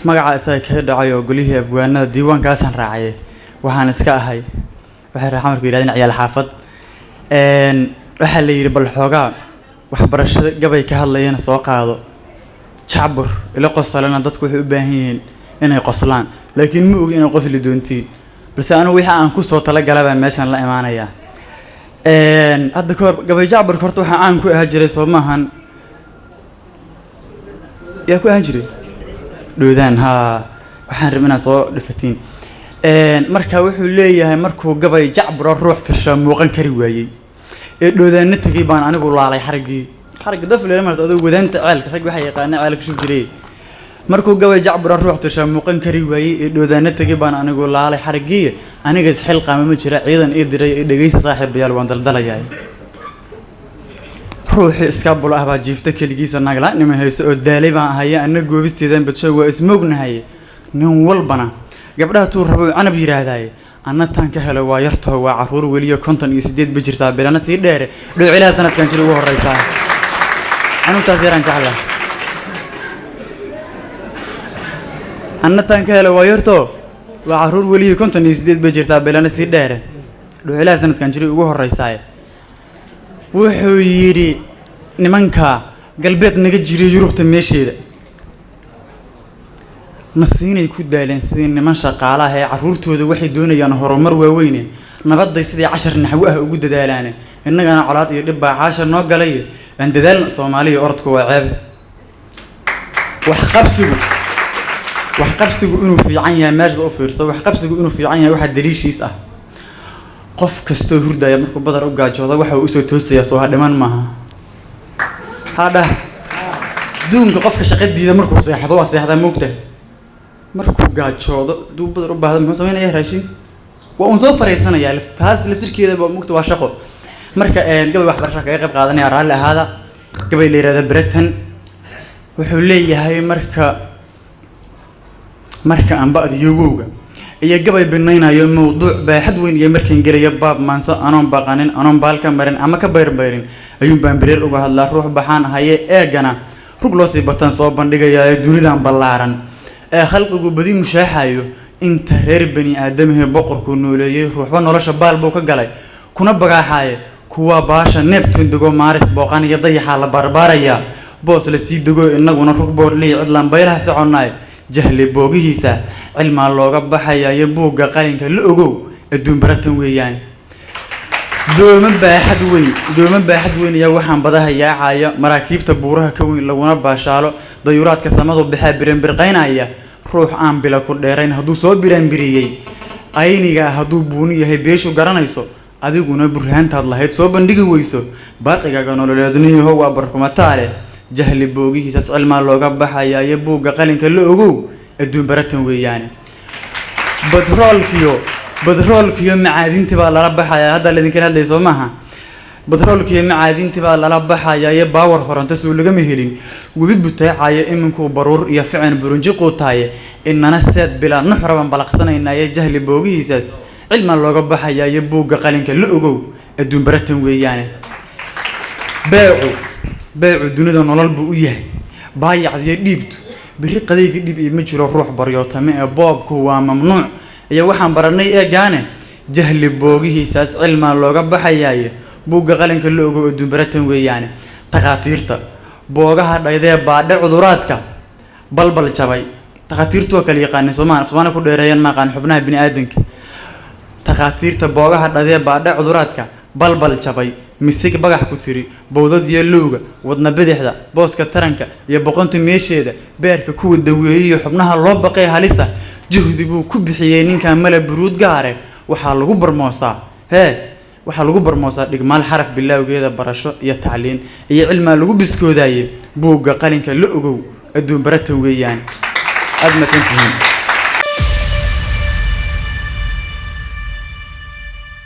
magaca isaga ka dhacay oo golihii abwaanada diiwaankaasaan raacay waxaan iska ahay waxay raaxamarku yiraahdeen ciyaal xaafad waxa la yiri bal xoogaa waxbarashada gabay ka hadlayeen soo qaado jacbur ila qosalana dadku waxay u baahan yihiin inay qoslaan laakiin ma og inay qosli doontiin balse anu wixii aan ku soo tala galay meeshan la imaanaya hadda koor gabay jacbur horta waxa aan ku ahaa jiray Soomahan yaa ku ahaan jiray doodaan ha waxaan rabnaa soo dhifatiin marka wuxuu leeyahay markuu gabay jacbur ruux tirsha muuqan kari waayay doodaana tagay baan anigu laalay xarigii dafle marad adoo wadaanta ceelka rag waxa yaqaan ceelka soo jiray markuu gabay jacbur ruux tirsha muuqan kari waayay doodaana tagay baan anigu laalay xarigii aniga isxil qaama ma jira ciidan ii diray dhageysta saaxiibayaal waan daldalayaa ruuxi iska bul ah baa jiifta kaligiisa nagla nima hayso oo daalay baan ahay anaga goobisteedan badsho waa ismoognahay nin walbana gabdhaha tuu rabo canab yiraahday anna tan ka helo waa yartoo waa caruur waliyo 58 bijirta bilana si dheer dhowcilaha sanadkan jiro ugu horeysa anu taas yaraan jeclaa anna tan ka helo waa yartoo waa caruur waliyo 58 bijirta bilana si dheer dhowcilaha sanadkan jiro ugu horeysa wuxuu yiri nimanka galbeed naga jiray Yurubta meesheeda nasiinay ku daaleen sidii niman shaqaalaha ee caruurtooda waxay doonayaan horumar waaweyn nabaday sidii 10 naxwo ah ugu dadaalaan innagana colaad iyo dhib baa caasha noo galay aan dadaalna Soomaaliya orodku waa ceeb wax qabsigu inuu fiican yahay meesha u fiirso wax qabsigu inuu fiican yahay waxa daliishiis ah qof kasto hurdaya markuu badar u gaajoodo waxa uu soo toosaya soo hadhiman maaha hada duunka qofka shaqadiida markuu seexdo waa seexda moogta markuu gaajoodo duu badar u baahdo muxuu sameeyaa raashin waa uu soo fariisanaya taas laftirkeeda baa moogta waa shaqo marka gabay waxbarasho kaga qayb qaadanaya raali ahaada gabay leeyahay Britain wuxuu leeyahay marka aan baadiyowga iyo gabay binaynayo mowduuc baaxad weyn iyo markaan gelayo baab maanso anoon baqanin anoon baalka marin ama ka bayr ayuu baan bireer uga hadlaa ruux baxaan haye eegana rug loo sii batan soo bandhigaya dunidan ballaaran ee khalqigu badi mushaaxayo inta reer bani aadamhe boqorku nooleeyay ruuxba nolosha baal buu ka galay kuna bagaaxaye kuwa baasha Neptune dago Mars booqan iyo dayaxa la barbaaraya boos la sii dago inaguna rug boor lii cidlaan baylaha soconay jahli boogihiisa cilma looga baxaya buuga qalinka la ogow adduun baratan weeyaan dooma baaxad weyn ya waxaan badahayaa caaya maraakiibta buuraha ka weyn laguna baashaalo dayuuraadka samadu bixaa birqaynaya ruux aan bila ku dheerayn haduu soo biriyay ayniga haduu buuni yahay beeshu garanayso adiguna burhaantaad lahayd soo bandhigi weyso baaqiga nololeedniyo waa barkumataale jahli boogihiisa cilma looga baxaya buuga qalinka la ogow adduun baratan weeyaan بدرولكيو معادنتي بقى لا بحايا هذا اللي ذكر هذا يسمعها بدرولكيو معادنتي بقى لا بحايا يا باور هرنت سو لغا مهلين وبيبتاع يا امنكو برور يا فعن برنجي قوتاي ان انا سد بلا نحربا بلقسنينا يا جهل بوغيساس علما لوغا بحايا يا بوغا قلنك لا اوغو ادون برتن ويان باعو دنيا نولل بو يحيى بايع دي ديبت بريقديك ديب ما جيرو روح بريوتامه بوبكو waa mamnuuc iyo waxaan baranay eegaane jahli boogihiisaas cilma looga baxayay buuga qalinka la ogo adduun baratan weeyaan taqaatiirta boogaha dhaydee baadhe cuduraadka balbal jabay taqaatiirtu waa kala yaqaan Soomaaliya ku dheereeyaan ma qaan xubnaha bini aadanka taqaatiirta boogaha dhaydee baadhe cuduraadka balbal jabay misig bagax ku tiri bowdad iyo looga wadna bidixda booska taranka iyo boqonta meesheeda beerka ku daweeyay xubnaha loo baqay halisa juhdi buu ku bixiyay ninka mala buruud gaare waxa lagu barmoosaa dhigmaal xaraf bilowgeeda barasho iyo tacliin iyo cilma lagu biskoodaayay buuga qalinka la ogow adduun baratan weeyaan aad ma tantiin